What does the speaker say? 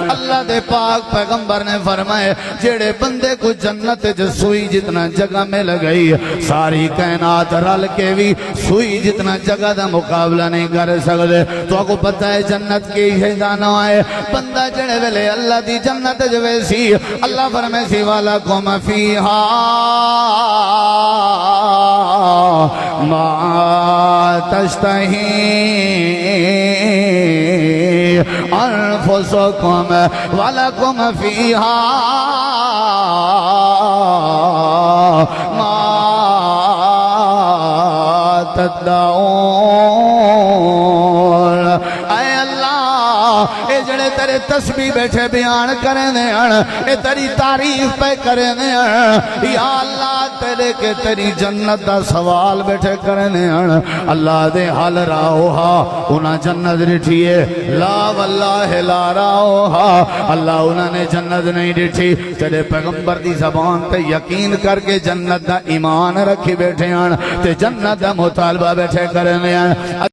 اللہ دے پاک پیغمبر نے فرمائے جڑے بندے کو جنت جو سوئی جتنا جگہ مل گئی ساری کائنات رل کے بھی سوئی جتنا جگہ دا مقابلہ نہیں کر سکتے تو آپ کو پتہ ہے جنت کی شیطانہ ہے بندہ جڑے ویلے اللہ دی جنت جو ویسی اللہ فرمائے سی وَلَكُمْ فِيهَا مَا تَشْتَهِي أَنفُسُكُمْ وَلَكُمْ فِيهَا مَا تَدَّعُونَ اے اللہ اے جڑے تیرے تسبیح بیٹھے بیان کریں دے اے تیری تعریف پہ کریں دے یا اللہ تیرے کے تیری جنت دا سوال بیٹھے کریں دے اللہ دے حال راہوہا انہاں جنت رٹھیے لا واللہ لا راہوہا اللہ انہاں نے جنت نہیں رٹھی تیرے پیغمبر دی زبان تے یقین کر کے جنت دا ایمان رکھی بیٹھے تے جنت دا مطالبہ بیٹھے کریں دے